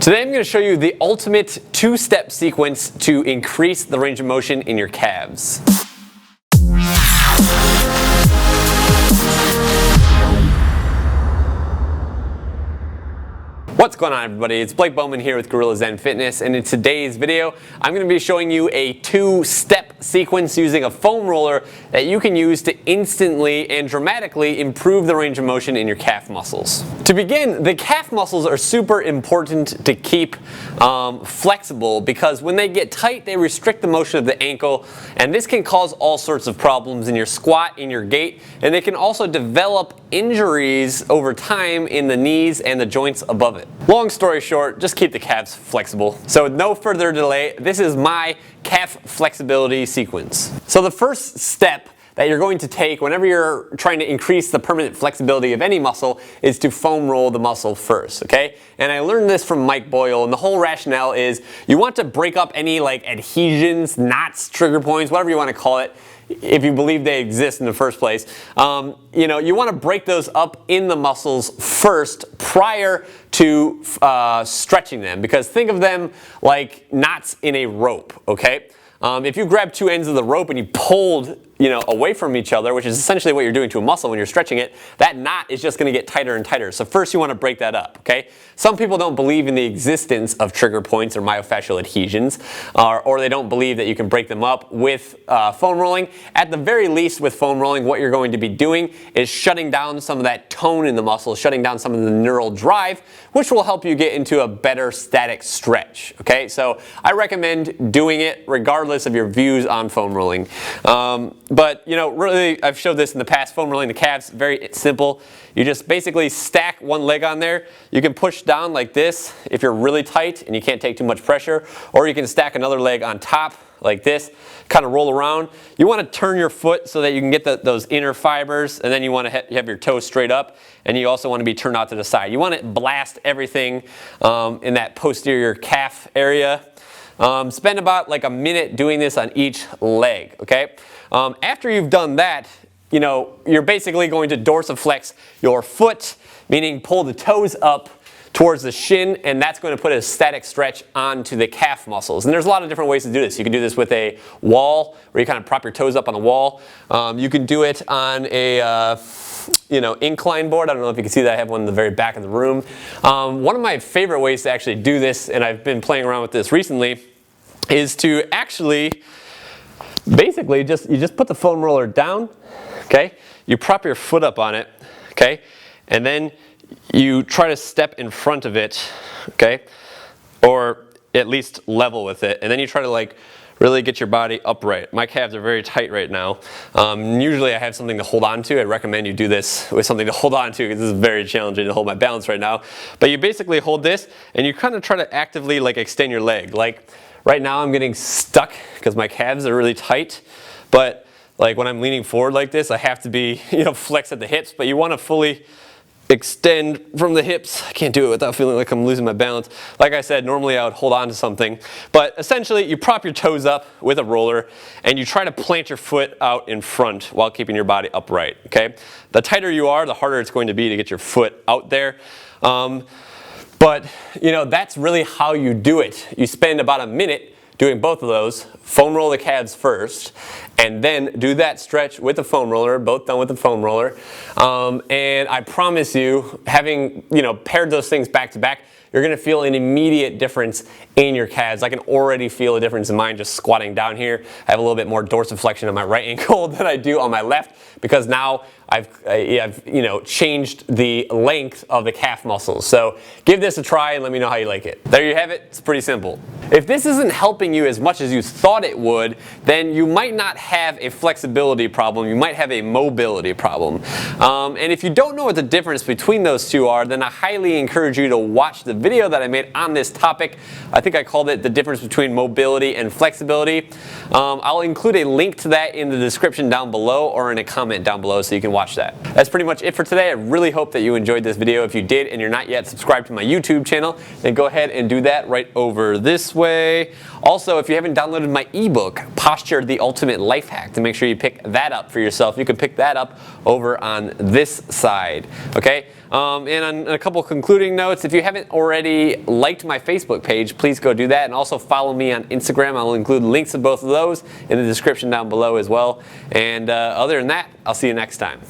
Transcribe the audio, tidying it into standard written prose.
Today I'm going to show you the ultimate two-step sequence to increase the range of motion in your calves. What's going on, everybody? It's Blake Bowman here with Gorilla Zen Fitness, and in today's video I'm going to be showing you a two-step sequence using a foam roller that you can use to instantly and dramatically improve the range of motion in your calf muscles. To begin, the calf muscles are super important to keep flexible because when they get tight they restrict the motion of the ankle, and this can cause all sorts of problems in your squat, in your gait, and they can also develop injuries over time in the knees and the joints above it. Long story short, just keep the calves flexible. So with no further delay, this is my calf flexibility sequence. So the first step that you're going to take whenever you're trying to increase the permanent flexibility of any muscle is to foam roll the muscle first, okay? And I learned this from Mike Boyle, and the whole rationale is you want to break up any like adhesions, knots, trigger points, whatever you want to call it, if you believe they exist in the first place. You want to break those up in the muscles first prior to stretching them, because think of them like knots in a rope, okay? If you grab two ends of the rope and you pulled away from each other, which is essentially what you're doing to a muscle when you're stretching it, that knot is just going to get tighter and tighter. So first you want to break that up, okay? Some people don't believe in the existence of trigger points or myofascial adhesions, or they don't believe that you can break them up with foam rolling. At the very least, with foam rolling, what you're going to be doing is shutting down some of that tone in the muscle, shutting down some of the neural drive, which will help you get into a better static stretch, okay? So I recommend doing it regardless of your views on foam rolling. But really, I've showed this in the past. Foam rolling the calves, very simple. You just basically stack one leg on there. You can push down like this if you're really tight and you can't take too much pressure, or you can stack another leg on top like this, kind of roll around. You want to turn your foot so that you can get those inner fibers, and then you want to have your toes straight up, and you also want to be turned out to the side. You want to blast everything in that posterior calf area. Spend about like a minute doing this on each leg, okay? After you've done that, you're basically going to dorsiflex your foot, meaning pull the toes up towards the shin, and that's going to put a static stretch onto the calf muscles. And there's a lot of different ways to do this. You can do this with a wall, where you kind of prop your toes up on the wall. You can do it on a incline board. I don't know if you can see that. I have one in the very back of the room. One of my favorite ways to actually do this, and I've been playing around with this recently, is to actually basically you just put the foam roller down, okay? You prop your foot up on it, okay? And then you try to step in front of it, okay? Or at least level with it. And then you try to like really get your body upright. My calves are very tight right now. Usually I have something to hold on to. I recommend you do this with something to hold on to, because this is very challenging to hold my balance right now. But you basically hold this and you kind of try to actively like extend your leg. Like right now I'm getting stuck because my calves are really tight, but like when I'm leaning forward like this, I have to be, flex at the hips, but you want to fully extend from the hips. I can't do it without feeling like I'm losing my balance. Like I said, normally I would hold on to something, but essentially you prop your toes up with a roller and you try to plant your foot out in front while keeping your body upright, okay? The tighter you are, the harder it's going to be to get your foot out there. But that's really how you do it. You spend about a minute doing both of those. Foam roll the calves first, and then do that stretch with the foam roller, both done with the foam roller. And I promise you, having paired those things back to back, you're going to feel an immediate difference in your calves. I can already feel a difference in mine just squatting down here. I have a little bit more dorsiflexion on my right ankle than I do on my left, because now I've changed the length of the calf muscles. So give this a try and let me know how you like it. There you have it. It's pretty simple. If this isn't helping you as much as you thought it would, then you might not have a flexibility problem. You might have a mobility problem. And if you don't know what the difference between those two are, then I highly encourage you to watch the video that I made on this topic. I think I called it the difference between mobility and flexibility. I'll include a link to that in the description down below or in a comment down below so you can watch that. That's pretty much it for today. I really hope that you enjoyed this video. If you did and you're not yet subscribed to my YouTube channel, then go ahead and do that right over this way. Also, if you haven't downloaded my ebook, Posture, the Ultimate Life Hack, to make sure you pick that up for yourself. You can pick that up over on this side, okay? And on a couple concluding notes, if you haven't already liked my Facebook page, please go do that, and also follow me on Instagram. I'll include links to both of those in the description down below as well. And other than that, I'll see you next time.